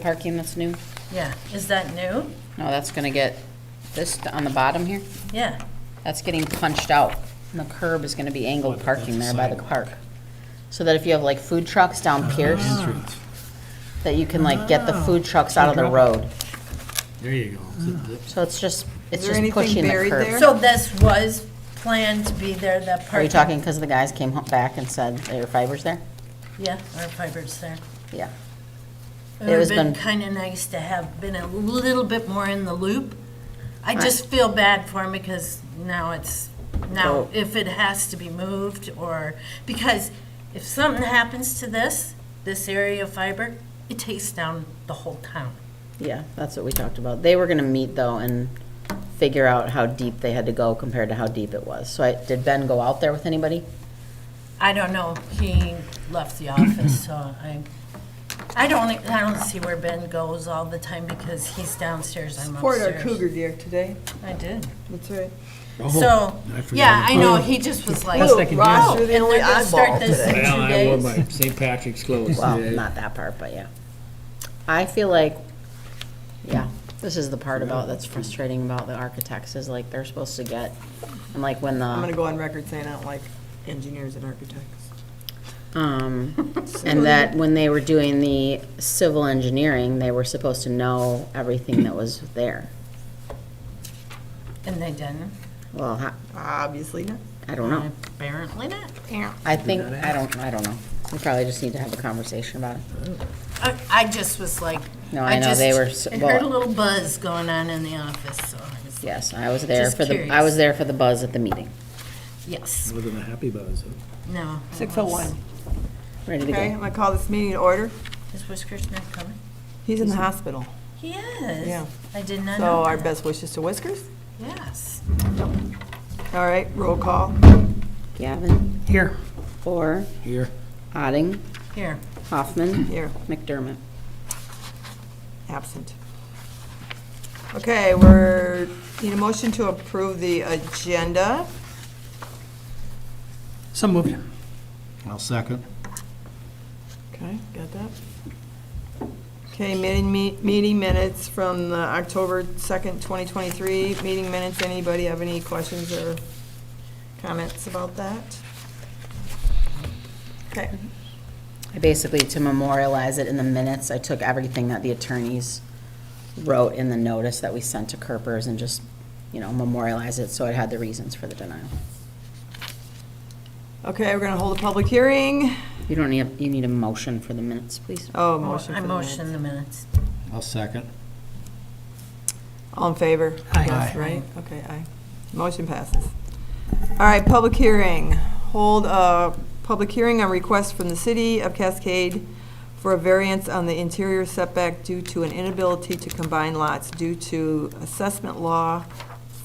parking that's new? Yeah, is that new? No, that's gonna get, this on the bottom here, Yeah. that's getting punched out. And the curb is gonna be angled parking there by the park. So that if you have like food trucks down Pierce, that you can like get the food trucks out of the road. There you go. So it's just there anything pushing the buried curb. there? So this was planned to be there, that part? Are you talking because the guys came back and said there were fibers there? Yeah, our fiber's there. Yeah. It It would was have been been- kind of nice to have been a little bit more in the loop. I just feel bad for him because now So- if it has to be moved or, because if something happens to this area of fiber, it takes down the whole town. Yeah, that's what we talked about. They were gonna meet though and figure out how deep they had to go compared to how deep it was. So did Ben go out there with anybody? I don't know, he left the office, so I don't see where Ben goes all the time because he's downstairs, I'm Support our upstairs. Cougar deer today. I did. That's right. So, I forgot yeah, I about know, that. he just was like, Best I can do. Ross, oh, you're and the they're only gonna start oddball this in today. 2 Well, I wore days. my St. Patrick's clothes Well, today. not that part, but yeah. I feel like, yeah, this is the part about, that's frustrating about the architects, is like, they're supposed to get, and like when I'm gonna the, go on record saying I don't like engineers and architects. and that when they were doing the civil engineering, they were supposed to know everything that was there. And they didn't. Well, Obviously not. I don't know. Apparently not. I think, I don't know. We probably just need to have a conversation about it. I just was like, No, I know, they were I heard well- a little buzz going on in the office, so I was, Yes, I was there Just for the, I curious. was there for the buzz at the meeting. yes, It wasn't a happy buzz. no. it 6:01. was- Ready to Okay, I'm go. gonna call this meeting to order. Is Whiskers not coming? He's in the hospital. He is? Yeah. I did not So know our that. best wishes to Whiskers. Yes. All right, roll call. Gavin, Here. Orr, Here. Otting, Here, Hoffman, Here, McDermott. absent. Okay, need a motion to approve the agenda. So moved. I'll second. Okay, got that? Okay, meeting minutes from the October 2nd, 2023. Meeting minutes, anybody have any questions or comments about that? Okay, I basically, to memorialize it in the minutes, I took everything that the attorneys wrote in the notice that we sent to Kerpers and just, memorialize it so it had the reasons for the denial. okay, we're gonna hold a public hearing. You need a motion for the minutes, please. Oh, motion I for the motion minutes. the minutes. I'll second. All in favor? Aye. Yes, right? Okay, aye. Motion passes. All right, public hearing. Hold a public hearing on request from the city of Cascade for a variance on the interior setback due to an inability to combine lots due to assessment law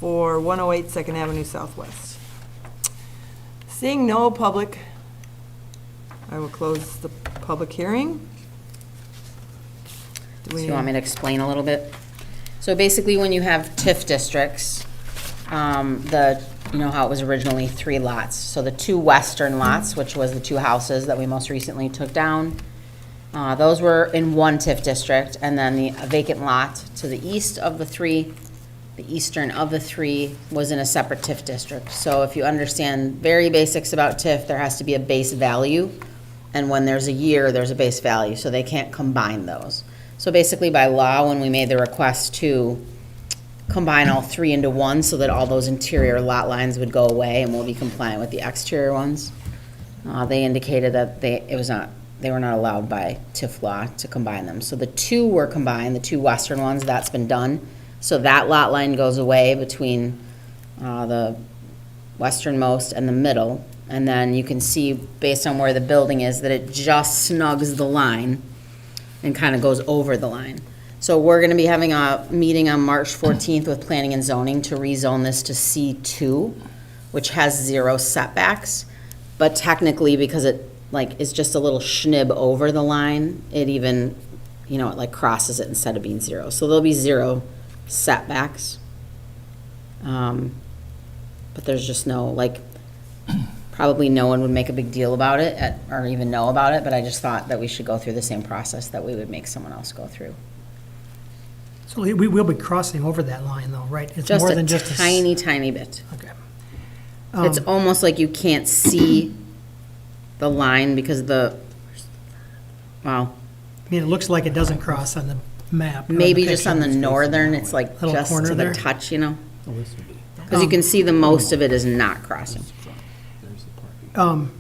for 108 Second Avenue Southwest. Seeing no public, I will close the public hearing. So you want me to explain a little bit? So basically, when you have TIF districts, you know how it was originally 3 lots. So the 2 western lots, which was the 2 houses that we most recently took down, those were in one TIF district, and then the vacant lot to the east of the 3, the eastern of the 3, was in a separate TIF district. So if you understand very basics about TIF, there has to be a base value, and when there's a year, there's a base value, so they can't combine those. So basically, by law, when we made the request to combine all 3 into one so that all those interior lot lines would go away and we'll be compliant with the exterior ones, they indicated that they were not allowed by TIF law to combine them. So the 2 were combined, the 2 western ones, that's been done. So that lot line goes away between the westernmost and the middle. And then you can see, based on where the building is, that it just snugs the line and kind of goes over the line. So we're gonna be having a meeting on March 14th with Planning and Zoning to rezone this to C2, which has 0 setbacks. But technically, because it is just a little schnib over the line, it even, it crosses it instead of being 0. So there'll be 0 setbacks. But there's just no, probably no one would make a big deal about it, or even know about it, but I just thought that we should go through the same process that we would make someone else go through. So we will be crossing over that line though, right? It's Just more a than just a tiny, tiny bit. Okay. It's almost like you can't see the line because well, I mean, it looks like it doesn't cross on the map. or maybe the just on the picture. northern, it's like Little just corner to the there? touch, you know? Oh, this would be, Because you can see the most of it is not crossing. there's the parking.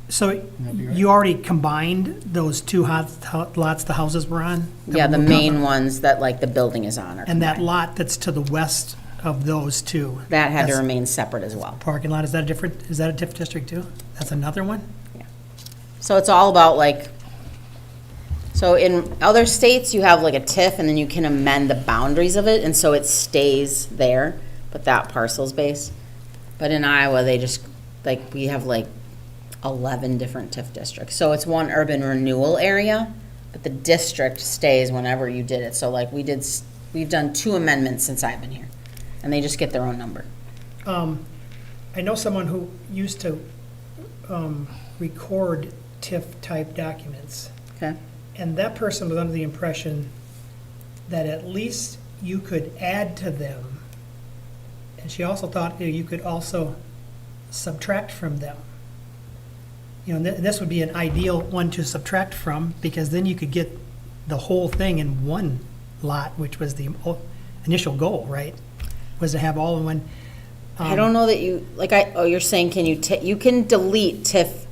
So be right? you already combined those two lots the houses were on? that Yeah, were the moved off main of? ones that like the building is on are And that combined. lot that's to the west of those two? That had to that's remain separate as well. Parking lot, is that a TIF district too? That's another one? So it's all about like, so in other states, you have like a TIF and then you can amend the boundaries of it, and so it stays there, but that parcel's base. But in Iowa, they just, like, we have like 11 different TIF districts. So it's one urban renewal area, but the district stays whenever you did it. So like we've done 2 amendments since I've been here, and they just get their own number. I know someone who used to record TIF-type documents, Okay? and that person was under the impression that at least you could add to them, and she also thought you could also subtract from them. You know, this would be an ideal one to subtract from, because then you could get the whole thing in one lot, which was the initial goal, right? Was to have all in one. I don't know that you, like, you're saying, can you, you can delete TIF,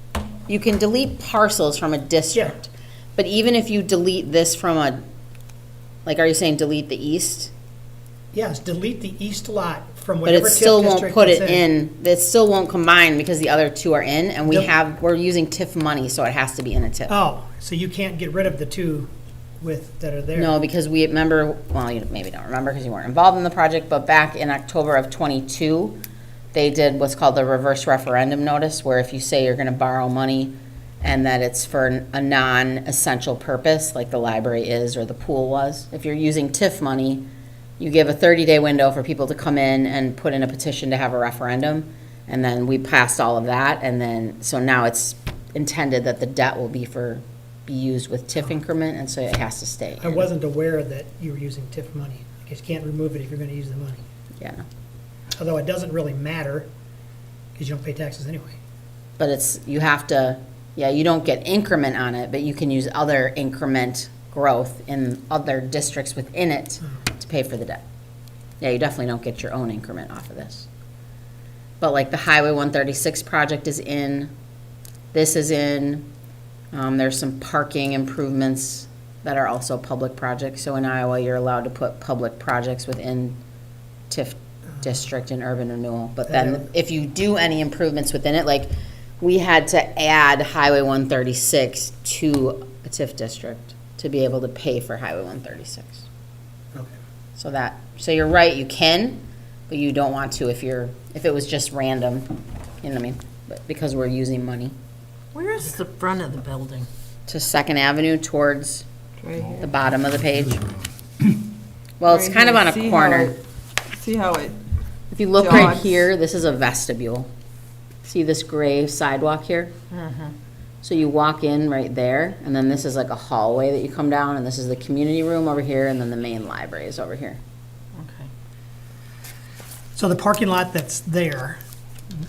you can delete parcels from a district. But even if you delete this from like, are you saying delete the east? Yes, delete the east lot from But whatever it TIF still won't district put it's it in, it still won't combine because the other 2 are in, and we're using TIF money, so it has to be in a TIF. Oh, so you can't get rid of the two that are there? No, because we remember, well, you maybe don't remember because you weren't involved in the project, but back in October of '22, they did what's called the reverse referendum notice, where if you say you're gonna borrow money and that it's for a non-essential purpose, like the library is or the pool was, if you're using TIF money, you give a 30-day window for people to come in and put in a petition to have a referendum, and then we passed all of that, and then, so now it's intended that the debt will be used with TIF increment, and so it has to stay. I wasn't aware that you were using TIF money. I guess you can't remove it if you're gonna use the money. Yeah, no. Although it doesn't really matter, because you don't pay taxes anyway. But it's, you have to, yeah, you don't get increment on it, but you can use other increment growth in other districts within it to pay for the debt. Yeah, you definitely don't get your own increment off of this. But like the Highway 136 project is in, this is in, there's some parking improvements that are also public projects. So in Iowa, you're allowed to put public projects within TIF district and urban renewal. But then if you do any improvements within it, like we had to add Highway 136 to a TIF district to be able to pay for Highway 136. Okay. So you're right, you can, but you don't want to if it was just random, you know what I mean? But because we're using money. Where is the front of the building? To Second Avenue towards Right here. the bottom of the page. Well, it's Right kind of here. on a See corner. See how it, If you look right jogs. here, this is a vestibule. See this gray sidewalk here? So you walk in right there, and then this is like a hallway that you come down, and this is the community room over here, and then the main library is over here. Okay. So the parking lot that's there,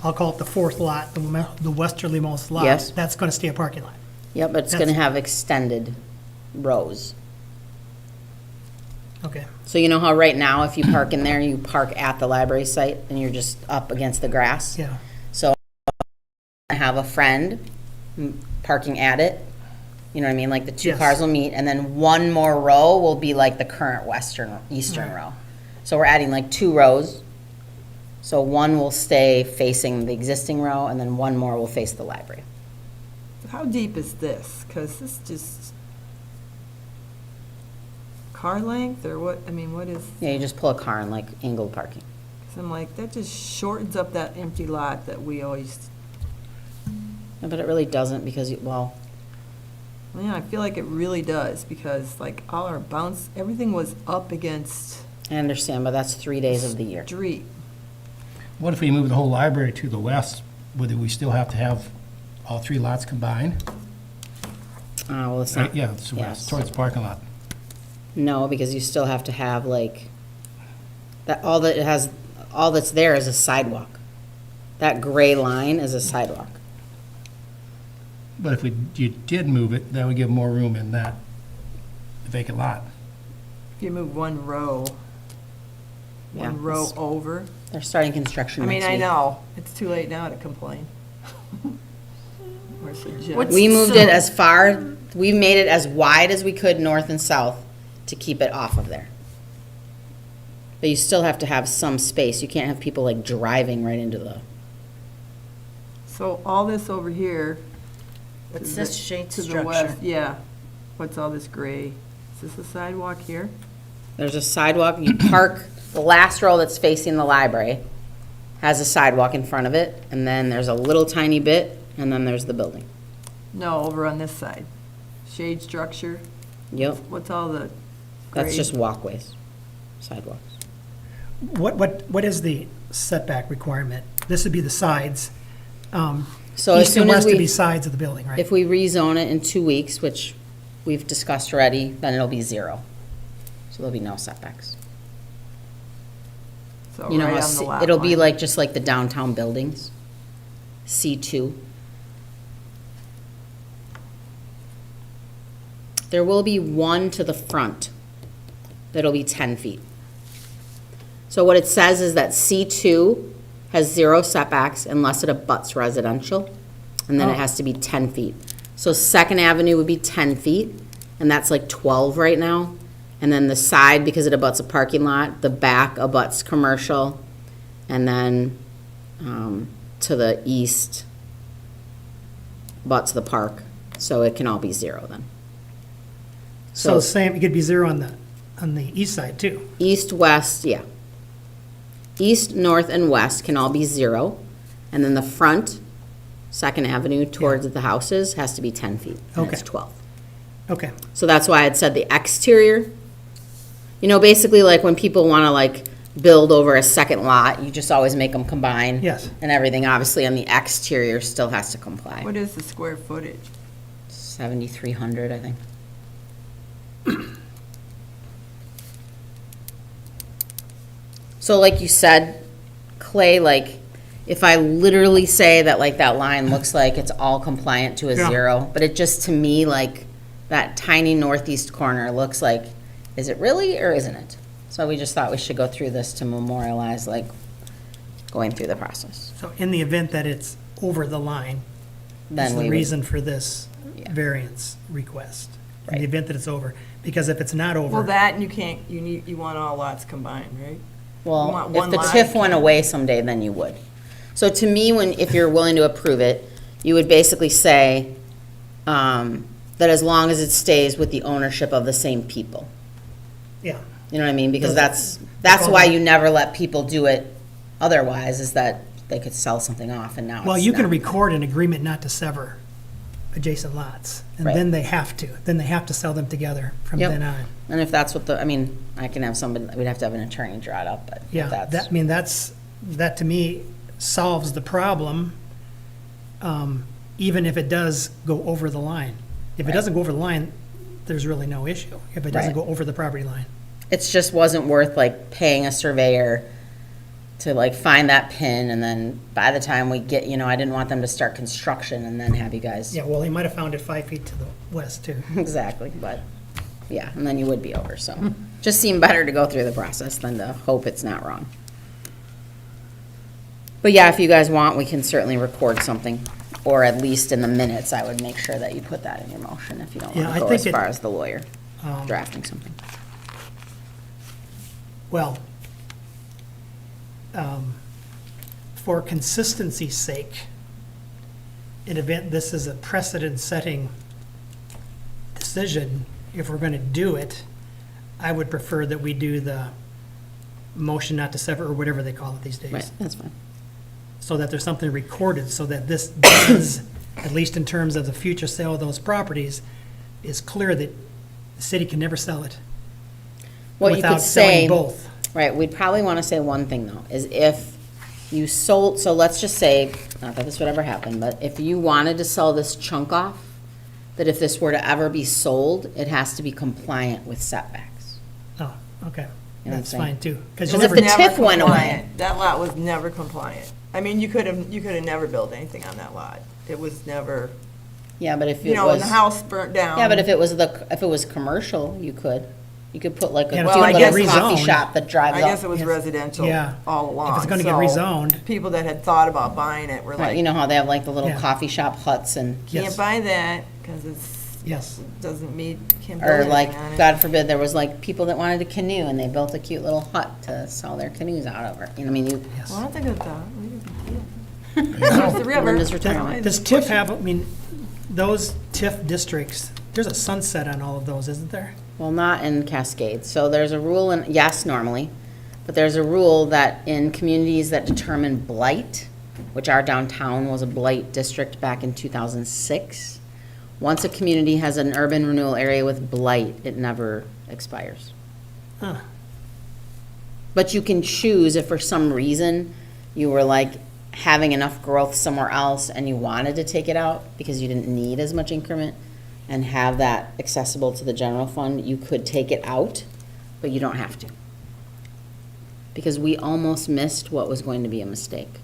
I'll call it the fourth lot, the westerlymost lot. Yes. That's gonna stay a parking lot. Yep, but it's gonna have extended rows. Okay. So you know how right now, if you park in there, you park at the library site, and you're just up against the grass? Yeah. I have a friend parking at it, you know what I mean, like the 2 Yes. cars will meet, and then one more row will be like the current eastern row. So we're adding like 2 rows. So one will stay facing the existing row, and then one more will face the library. how deep is this? Because this just car length or what, I mean, what is, Yeah, you just pull a car in like angled parking. 'cause I'm like, that just shortens up that empty lot that we always, Yeah, but it really doesn't because, well, yeah, I feel like it really does, because like all our bounce, everything was up against I understand, but that's 3 days of the year. street. What if we move the whole library to the west would we still have to have all 3 lots combined? Well, it's not. Yeah, it's Yes. towards the parking lot. No, because you still have to have like, that, all that it has, all that's there is a sidewalk. That gray line is a sidewalk. But if you did move it, that would give more room in that vacant lot. If you move one row Yeah, it's- over. They're starting construction I mean, next I week. know, it's too late now to complain. Or suggest. What's- We moved So- it as far, we made it as wide as we could, north and south, to keep it off of there. But you still have to have some space. You can't have people like driving right into the, So all this over here. What's to this the- shade To the structure? west, yeah. What's all this gray? Is this a sidewalk here? there's a sidewalk, you park, the last row that's facing the library has a sidewalk in front of it, and then there's a little tiny bit, and then there's the building. No, over on this side. Shade structure, Yep, what's all the that's gray? just walkways, sidewalks. What is the setback requirement? This would be the sides. So as East and soon as west would be we, sides of the building, right? if we rezone it in 2 weeks, which we've discussed already, then it'll be 0. So there'll be no setbacks. So You know right how on the C- lot it'll be line. like, just like the downtown buildings, C2. There will be one to the front that'll be 10 feet. So what it says is that C2 has 0 setbacks unless it abuts residential, and then it Oh. has to be 10 feet. So Second Avenue would be 10 feet, and that's like 12 right now. And then the side, because it abuts a parking lot, the back abuts commercial, and then to the east abuts the park, so it can all be 0 then. So same, it could be 0 on the east side too. East, west, yeah. East, north, and west can all be 0, and then the front, Second Avenue towards the houses has to be 10 feet, and it's Okay. 12. Okay, So that's why I'd said the exterior, you know, basically like when people want to like build over a second lot, you just always make them combine. Yes. And everything, obviously, on the exterior still has to comply. What is the square footage? 7,300, I think. So like you said, Clay, like, if I literally say that like that line looks like it's all compliant to a Yeah. 0, but it just to me, like, that tiny northeast corner looks like, is it really or isn't it? So we just thought we should go through this to memorialize, like, going through the process. so in the event that it's over the line, is Then we the would, reason for this Yeah. variance request. In Right. the event that it's over, because if it's not over. Well, that, and you can't, you want all lots combined, right? You well, want if one the lot, TIF you went can't. away someday, then you would. So to me, if you're willing to approve it, you would basically say, that as long as it stays with the ownership of the same people. Yeah, You know what I mean? Because Does- that's why you never let people do it otherwise, is that they could sell something off and now well, it's you can not. record an agreement not to sever adjacent lots, and Right. then they have to sell them together from Yep. then on. And if that's what I mean, I can have somebody, we'd have to have an attorney draw it up, but if Yeah, that's. that to me solves the problem, even if it does go over the line. If it Right. doesn't go over the line, there's really no issue, if it doesn't Right. go over the property line. It just wasn't worth like paying a surveyor to like find that pin, and then by the time we get, I didn't want them to start construction and then have you guys. Yeah, well, he might have found it 5 feet to the west, too. Exactly, but, yeah, and then you would be over, so. Just seemed better to go through the process than to hope it's not wrong. But yeah, if you guys want, we can certainly record something, or at least in the minutes, I would make sure that you put that in your motion if you don't Yeah, want I to go think as it- far as the lawyer Um, drafting something. Well, for consistency's sake, in event this is a precedent-setting decision, if we're going to do it, I would prefer that we do the motion not to sever, or whatever they call it these days. Right, that's fine. So that there's something recorded, so that this does, at least in terms of the future sale of those properties, is clear that the city can never sell it What you without could say. selling both. Right, we'd probably want to say one thing though, is if you sold, so let's just say not that this would ever happen, but if you wanted to sell this chunk off, that if this were to ever be sold, it has to be compliant with setbacks. Oh, okay. You know what I'm That's saying? fine, too. Because Because if the TIF went away. That lot was never compliant. I mean, you could have never built anything on that lot. It was never, Yeah, but if you it know, when was, the house burnt down. yeah, but if it was commercial, you could put like a Yeah, cute well, I little guess- coffee rezoned. shop that drives I guess it up. was Yes. residential Yeah. all along. If it's gonna get so rezoned. People that had thought about buying it were Right, like, you know how they have like the little Yeah. coffee shop huts and, Yes. can't buy that because Yes. doesn't meet, can't build or anything like, on it. God forbid, there was like people that wanted a canoe and they built a cute little hut to sell their canoes out over. You know, I mean, you, Yes. Well, I don't think of that. There's the river. Linda's retirement. Does TIF have, I mean, those TIF districts, there's a sunset on all of those, isn't there? well, not in Cascade. So there's a rule in, yes, normally, but there's a rule that in communities that determine blight, which our downtown was a blight district back in 2006, once a community has an urban renewal area with blight, it never expires. Huh. But you can choose if for some reason you were like having enough growth somewhere else and you wanted to take it out because you didn't need as much increment and have that accessible to the general fund, you could take it out, but you don't have to. Because we almost missed what was going to be a mistake.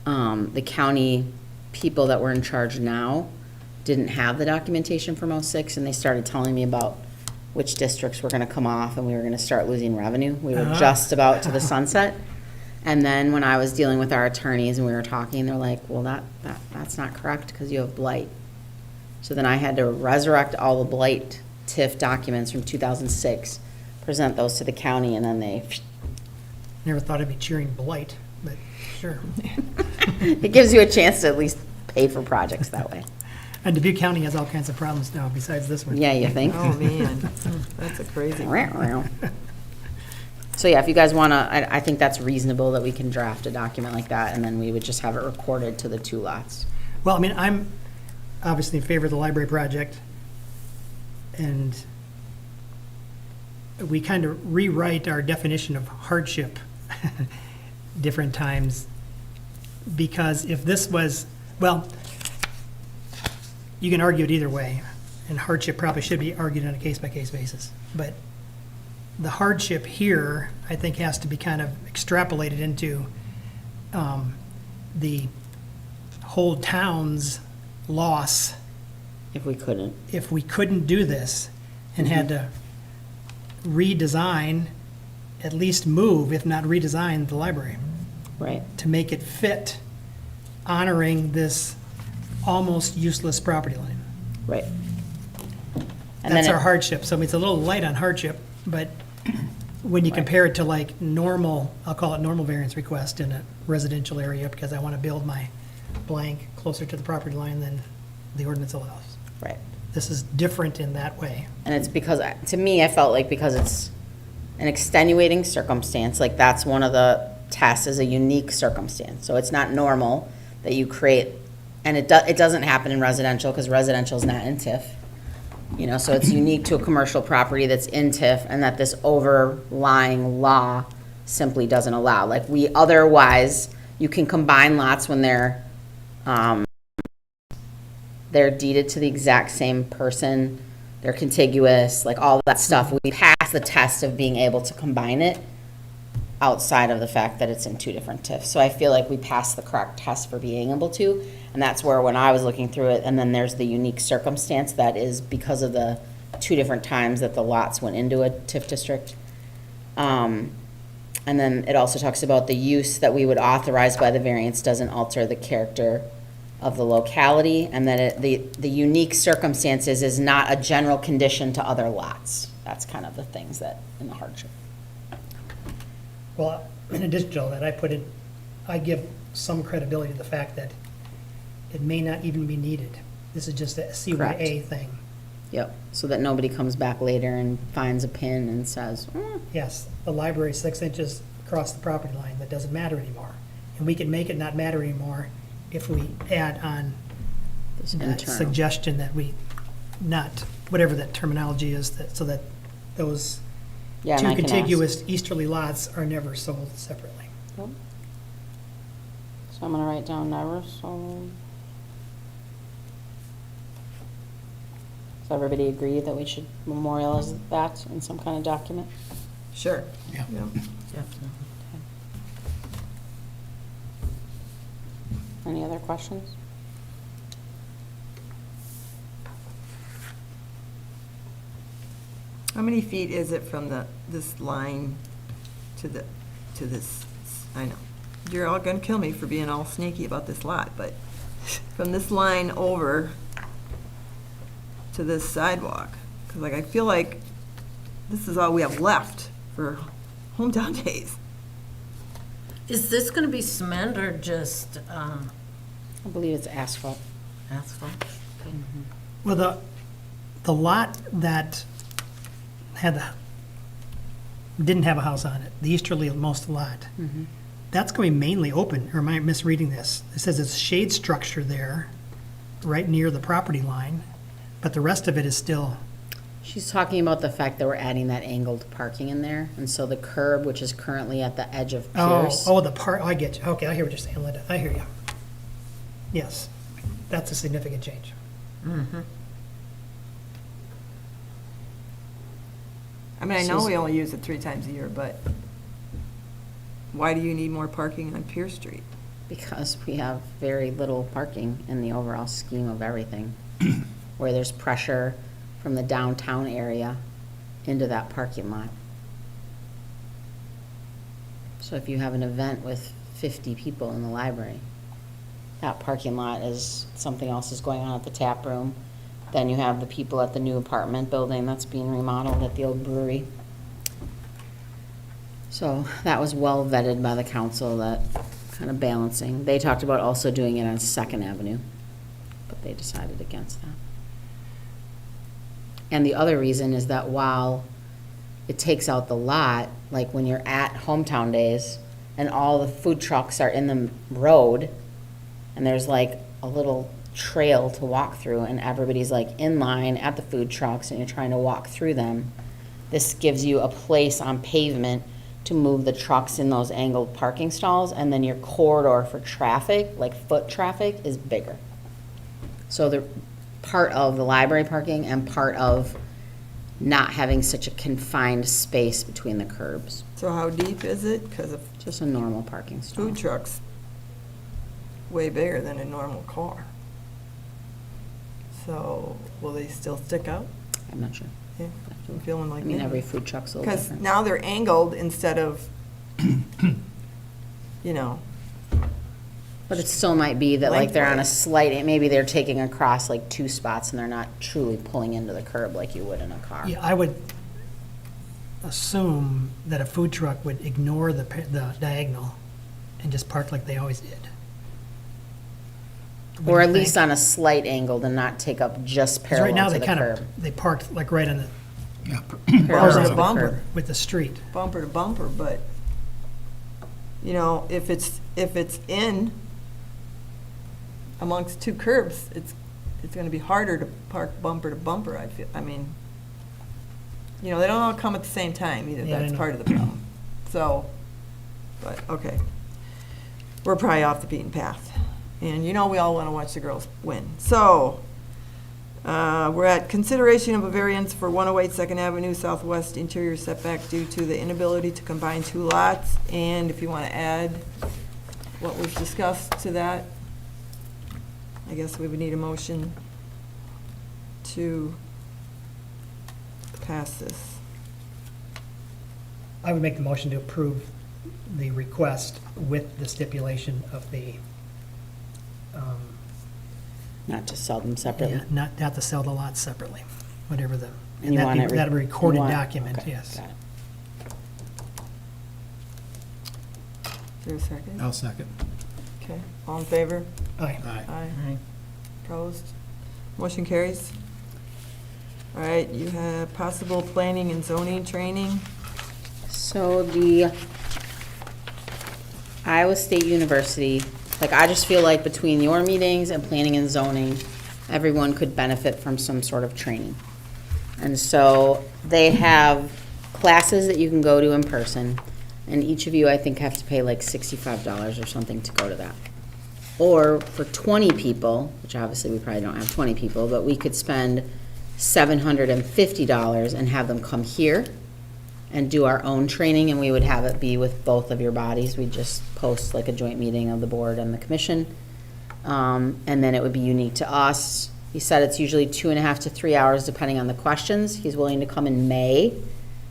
The county people that were in charge now didn't have the documentation from '06, and they started telling me about which districts were gonna come off and we were gonna start losing revenue. We were just about to the sunset. And then when I was dealing with our attorneys and we were talking, they're like, well, that's not correct because you have blight. So then I had to resurrect all the blight TIF documents from 2006, present those to the county, and then they, Never thought I'd be cheering blight, but sure. it gives you a chance to at least pay for projects that way. And Dubuque County has all kinds of problems now besides this one. Yeah, you think? Oh, man, that's a crazy one. So yeah, if you guys wanna, I think that's reasonable that we can draft a document like that, and then we would just have it recorded to the two lots. Well, I mean, I'm obviously in favor of the library project, and we kind of rewrite our definition of hardship different times, because if this was, well, you can argue it either way, and hardship probably should be argued on a case-by-case basis, but the hardship here, I think, has to be kind of extrapolated into the whole town's loss If we couldn't, if we couldn't do this and had to redesign, at least move, if not redesign, the library right? to make it fit honoring this almost useless property line. Right. And That's then our it- hardship. So I mean, it's a little light on hardship, but when you compare it to like normal, I'll call it normal variance request in a residential area because I want to build my blank closer to the property line than the ordinance allows. Right. This is different in that way. And it's because, to me, I felt like because it's an extenuating circumstance, like that's one of the tests is a unique circumstance. So it's not normal that you create, and it doesn't happen in residential because residential is not in TIF. You know, so it's unique to a commercial property that's in TIF and that this overlying law simply doesn't allow. Like we otherwise, you can combine lots when they're deeded to the exact same person, they're contiguous, like all that stuff. We pass the test of being able to combine it outside of the fact that it's in two different TIFs. So I feel like we passed the correct test for being able to, and that's where when I was looking through it, and then there's the unique circumstance that is because of the two different times that the lots went into a TIF district. And then it also talks about the use that we would authorize by the variance doesn't alter the character of the locality, and that the unique circumstances is not a general condition to other lots. That's kind of the things that, in the hardship. Well, in addition to all that, I give some credibility to the fact that it may not even be needed. This is just a Correct. C1A thing. Yep, so that nobody comes back later and finds a pin and says, Yes, the library is 6 inches across the property line, that doesn't matter anymore. And we can make it not matter anymore if we add on this that internal. suggestion that we not, whatever that terminology is, that, so that those Yeah, and two I can ask. contiguous easterly lots are never sold separately. So I'm gonna write down never sold. Does everybody agree that we should memorialize that in some kind of document? Sure. Yeah. Definitely. Any other questions? How many feet is it from this line to this, I know, you're all gonna kill me for being all sneaky about this lot, but from this line over to this sidewalk? Because like, I feel like this is all we have left for hometown days. Is this gonna be cement or just I believe it's asphalt. asphalt? Okay. Well, the lot that didn't have a house on it, the easterly most lot, that's going to be mainly open, or am I misreading this? It says it's shade structure there, right near the property line, but the rest of it is still, She's talking about the fact that we're adding that angled parking in there, and so the curb, which is currently at the edge of Pierce. the part, I get you. Okay, I hear what you're saying, Linda. I hear you. Yes, that's a significant change. I mean, I know we only use it 3 times a year, but why do you need more parking on Pierce Street? Because we have very little parking in the overall scheme of everything, where there's pressure from the downtown area into that parking lot. So if you have an event with 50 people in the library, that parking lot is, something else is going on at the tap room. Then you have the people at the new apartment building that's being remodeled at the old brewery. So that was well vetted by the council, that kind of balancing. They talked about also doing it on Second Avenue, but they decided against that. And the other reason is that while it takes out the lot, like when you're at Hometown Days and all the food trucks are in the road and there's like a little trail to walk through and everybody's like in line at the food trucks and you're trying to walk through them, this gives you a place on pavement to move the trucks in those angled parking stalls, and then your corridor for traffic, like foot traffic, is bigger. So the part of the library parking and part of not having such a confined space between the curbs. So how deep is it? Because of Just a normal parking stall. food trucks, way bigger than a normal car. So will they still stick out? I'm not sure. Yeah, I'm feeling I like mean, maybe. every food truck's a little Because different. now they're angled instead of, you know, But it still might be that like they're on a Lengthwise. slight, maybe they're taking across like 2 spots and they're not truly pulling into the curb like you would in a car. Yeah, I would assume that a food truck would ignore the diagonal and just park like they always did. What do Or you at least think? on a slight angle to not take up just 'Cause right now parallel to they the kind curb. of, they parked like right on the, Yeah. Parallel Bumper to to the bumper. curb. with the street. bumper to bumper, but, you know, if it's in amongst 2 curbs, it's gonna be harder to park bumper to bumper, I feel, I mean, you know, they don't all come at the same time either, Yeah, I that's know. part of the problem. So, but, okay. We're probably off the beaten path, and you know we all wanna watch the girls win. So, we're at consideration of a variance for 108 Second Avenue Southwest interior setback due to the inability to combine 2 lots, and if you wanna add what was discussed to that, I guess we would need a motion to pass this. I would make the motion to approve the request with the stipulation of the, Not to sell them separately. yeah, not to sell the lots separately, whatever the, And you want it that you recorded want- document, okay, yes. got it. Is there a second? I'll second. Okay, all in favor? Aye. Aye. Aye. Opposed? Motion carries. All right, you have possible planning and zoning training. So the Iowa State University, like, I just feel like between your meetings and planning and zoning, everyone could benefit from some sort of training. And so they have classes that you can go to in person, and each of you, I think, have to pay like $65 or something to go to that. Or for 20 people, which obviously we probably don't have 20 people, but we could spend $750 and have them come here and do our own training, and we would have it be with both of your bodies. We'd just post like a joint meeting of the board and the commission. And then it would be unique to us. He said it's usually 2.5 to 3 hours depending on the questions. He's willing to come in May,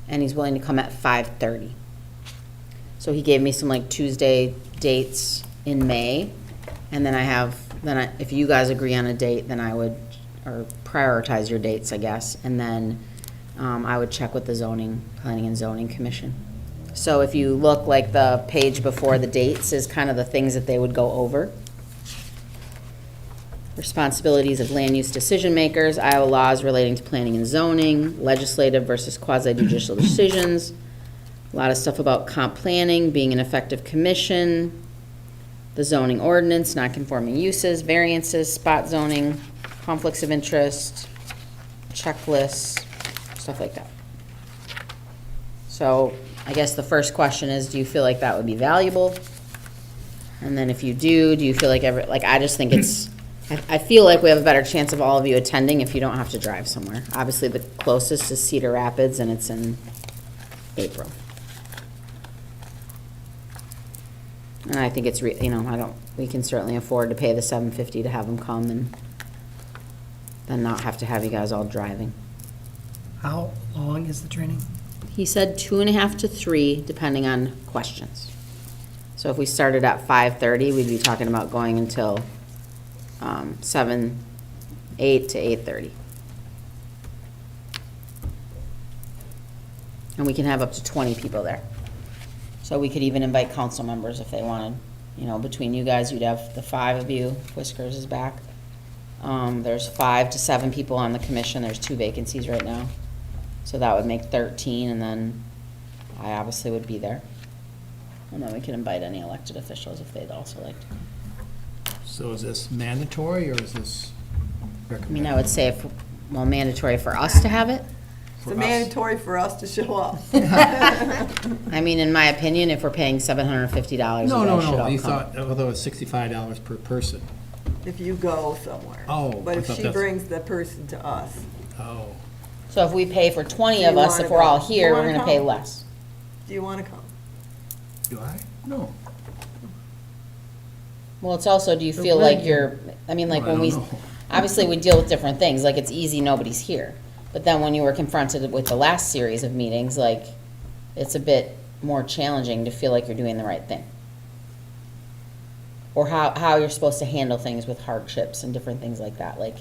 and he's willing to come at 5:30. So he gave me some like Tuesday dates in May, and then if you guys agree on a date, then I would, or prioritize your dates, I guess, and then I would check with the planning and zoning commission. So if you look, like the page before the dates is kind of the things that they would go over. Responsibilities of land use decision makers, Iowa laws relating to planning and zoning, legislative versus quasi-judicial decisions, a lot of stuff about comp planning, being an effective commission, the zoning ordinance, non-conforming uses, variances, spot zoning, conflicts of interest, checklists, stuff like that. So I guess the first question is, do you feel like that would be valuable? And then if you do you feel like I just think I feel like we have a better chance of all of you attending if you don't have to drive somewhere. Obviously, the closest is Cedar Rapids, and it's in April. And I think it's, we can certainly afford to pay the $750 to have them come and then not have to have you guys all driving. How long is the training? He said 2.5 to 3, depending on questions. So if we started at 5:30, we'd be talking about going until 8 to 8:30. And we can have up to 20 people there. So we could even invite council members if they wanted. Between you guys, you'd have the 5 of you. Whiskers is back. There's 5 to 7 people on the commission. There's 2 vacancies right now. So that would make 13, and then I obviously would be there. And then we can invite any elected officials if they'd also like to. So is this mandatory, or is this I recommended? mean, I would say, mandatory for us to have it. It's mandatory for us to show up. I mean, in my opinion, if we're paying $750, you guys should all come. No, you thought, although it's $65 per person. If you go somewhere. Oh, But I if thought she that's- brings the person to us, Oh, So if we pay for 20 Do of you us, wanna if we're all go? here, You we're wanna gonna pay come? less. do you want to come? do I? No. Well, it's also, do you feel like you're, I mean, like Well, I when we, don't know. obviously we deal with different things, like it's easy, nobody's here. But then when you were confronted with the last series of meetings, like, it's a bit more challenging to feel like you're doing the right thing. Or how you're supposed to handle things with hardships and different things like that. Like,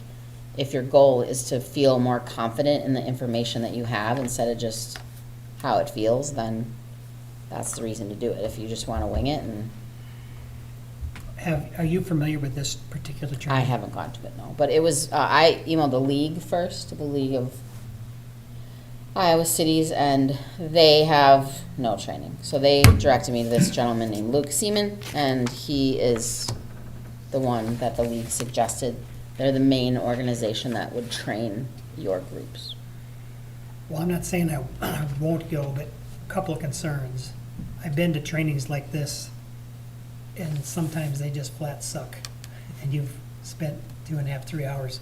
if your goal is to feel more confident in the information that you have instead of just how it feels, then that's the reason to do it. If you just wanna wing it, and Are you familiar with this particular training? I haven't gone to it, no. But it was, I emailed the league first, the League of Iowa Cities, and they have no training. So they directed me to this gentleman named Luke Seaman, and he is the one that the league suggested. They're the main organization that would train your groups. Well, I'm not saying I won't go, but a couple of concerns. I've been to trainings like this, and sometimes they just flat suck. And you've spent 2.5, 3 hours.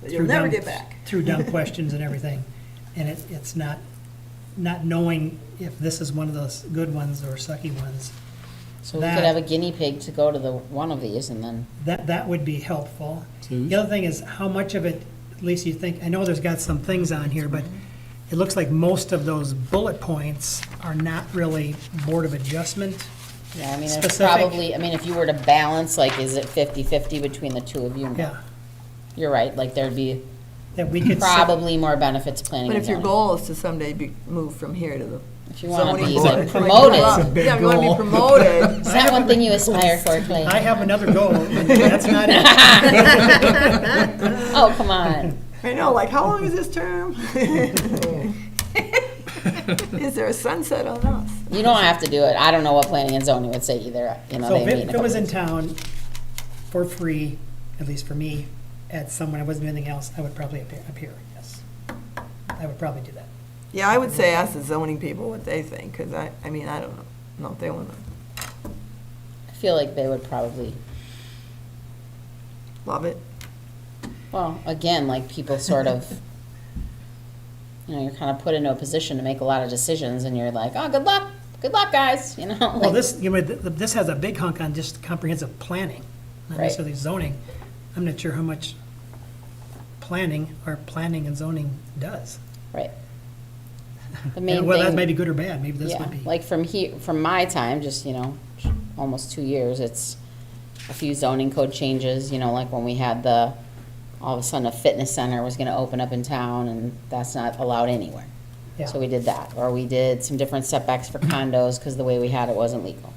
But you'll through never dumb- get back. Through dumb questions and everything. And it's not knowing if this is one of those good ones or sucky ones. So we could That- have a guinea pig to go to the one of these, and then, That would be helpful. Who's? The other thing is how much of it, at least you think, I know there's got some things on here, but it looks like most of those bullet points are not really Board of Adjustment. yeah, I mean, it's Specific. probably, I mean, if you were to balance, like, is it 50-50 between the two of you? Yeah, You're right, like, there'd be that we could. set- probably more benefits planning But and if your zoning. goal is to someday be moved from here to the If you wanna zoning be board. like like, promoted. well, That's a big Yeah, if you want to goal. be promoted. Is that one thing you aspire for, Clay? I have another goal, and that's not it. Oh, come on. I know, like, how long is this term? Is there a sunset on us? You don't have to do it. I don't know what planning and zoning would say either, So they if meet it- in if a it was couple in town for free, at least for me, at someone, I wasn't doing anything else, I would probably appear, yes. I would probably do that. Yeah, I would say ask the zoning people what they think, because I mean, I don't know if they want to. I feel like they would probably, Love it. well, again, like people sort of, you know, you're kind of put into a position to make a lot of decisions and you're like, oh, good luck, guys, you know? Well, like- this, you know, this has a big hunk on just comprehensive planning, not Right. necessarily zoning. I'm not sure how much planning or planning and zoning does. Right. The main And whether that thing- may be good or bad, maybe this Yeah, would be. like from my time, just, you know, almost 2 years, it's a few zoning code changes, you know, like when we had all of a sudden a fitness center was gonna open up in town and that's not allowed anywhere. Yeah. So we did that, or we did some different setbacks for condos, because the way we had it wasn't legal.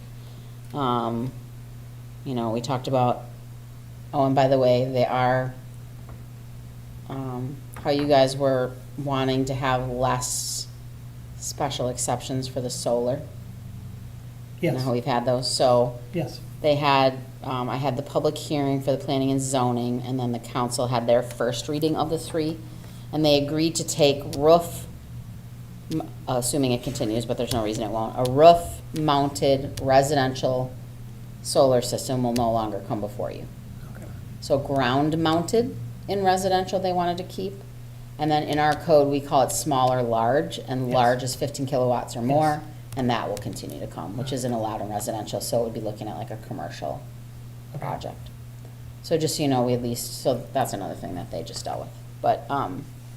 You know, we talked about, oh, and by the way, they are, how you guys were wanting to have less special exceptions for the solar. You know Yes, how we've had those, so yes. they had, I had the public hearing for the planning and zoning, and then the council had their first reading of the three, and they agreed to take roof, assuming it continues, but there's no reason it won't, a roof-mounted residential solar system will no longer come before you. Okay. So ground-mounted in residential, they wanted to keep, and then in our code, we call it small or large, and Yes. large is 15 kilowatts or Yes. more, and that will continue to come, which isn't allowed in residential, so it would be looking at like a commercial Okay. project. So just so you know, we at least, so that's another thing that they just dealt with. But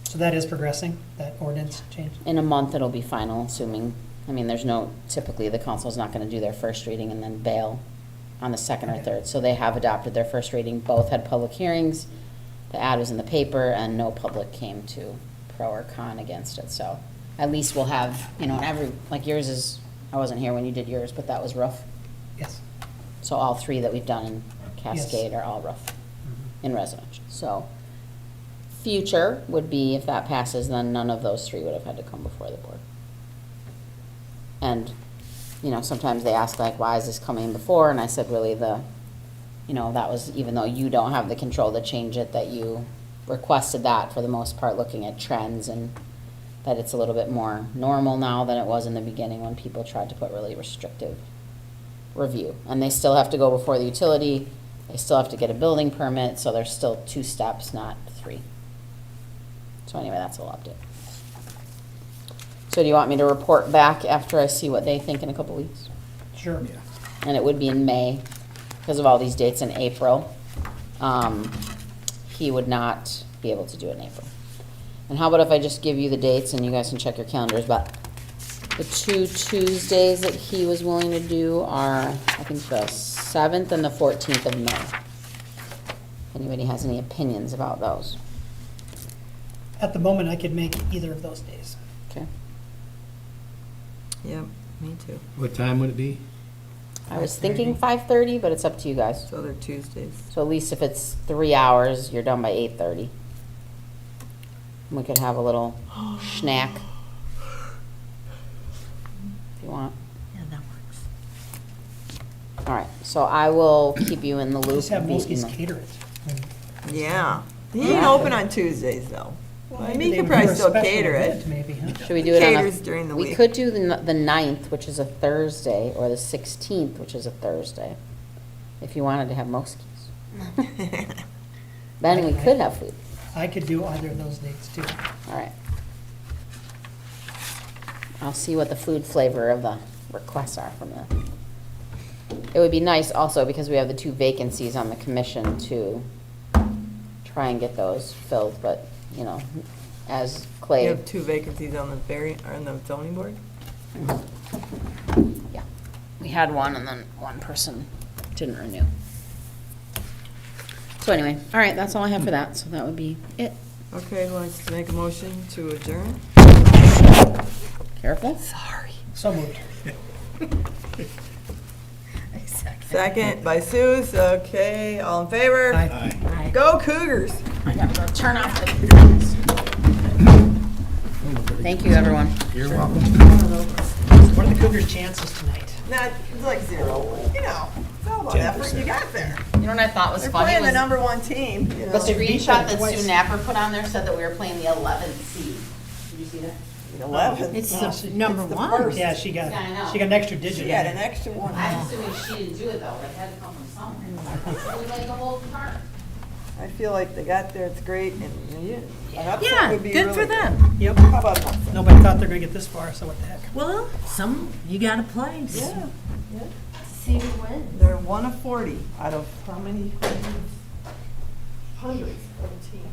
So that is progressing, that ordinance change? in a month, it'll be final, assuming, I mean, there's no, typically, the council's not gonna do their first reading and then bail on the second or Okay. third. So they have adopted their first reading, both had public hearings, the ad was in the paper, and no public came to pro or con against it. So at least we'll have, you know, like yours is, I wasn't here when you did yours, but that was roof. Yes. So all three that we've done in Cascade are all roof in residential. So future would be, if that passes, then none of those three would have had to come before the board. And, you know, sometimes they ask like, why is this coming before? And I said, really you know, that was, even though you don't have the control to change it, that you requested that for the most part, looking at trends, and that it's a little bit more normal now than it was in the beginning when people tried to put really restrictive review. And they still have to go before the utility, they still have to get a building permit, so there's still 2 steps, not 3. So anyway, that's a little update. So do you want me to report back after I see what they think in a couple weeks? Sure. And it would be in May, because of all these dates in April. He would not be able to do it in April. And how about if I just give you the dates and you guys can check your calendars, but the 2 Tuesdays that he was willing to do are, I think, the 7th and the 14th of May. If anybody has any opinions about those. At the moment, I could make either of those days. Okay. Yep, me too. What time would it be? I was thinking 5:30, but it's up to you guys. So they're Tuesdays. So at least if it's 3 hours, you're done by 8:30. We could have a little snack. If you want. Yeah, that works. All right, so I will keep you in the loop. Just have via Molsky's email. cater it. I mean, Yeah. He Yeah. ain't open on Tuesdays, though. Well, I maybe mean, they he could would do probably a still special cater it. event, Maybe, huh? Should we do it on a? Caters during the We week. could do the 9th, which is a Thursday, or the 16th, which is a Thursday, if you wanted to have Moskies. Then we could have food. I could do either of those dates too. All right. I'll see what the food flavor of the requests are from the. It would be nice also, because we have the 2 vacancies on the commission, to try and get those filled, but, you know, as You Clay, have 2 vacancies on the zoning board? yeah. We had one and then one person didn't renew. So anyway, all right, that's all I have for that, so that would be it. Okay, who wants to make a motion to adjourn? Careful. Sorry. So moved. Second by Suze, okay, all in favor? Aye. Go Cougars! I gotta go turn off the. Thank you, everyone. You're welcome. What are the Cougars' chances tonight? Not, it's like 0, you know, it's all about effort you got there. You know what I thought was They're funny playing the was number 1 team, the you know. screenshot that twice. Sue Napper put on there said that we were playing the 11th seed. Did you see that? 11. It's Oh, the she- number it's the one. first. Yeah, she got an extra digit. She got in an there. extra one. I'm assuming she didn't do it though, it had to come from somewhere. It was like a whole cart. I feel like they got there, it's great, and an upset Yeah, would be good really for them. Yep. How about an upset? Nobody thought they were gonna get this far, so what the heck? Well, you got a place. Yeah, See who wins. they're 1 of 40 out of how many hundreds of teams?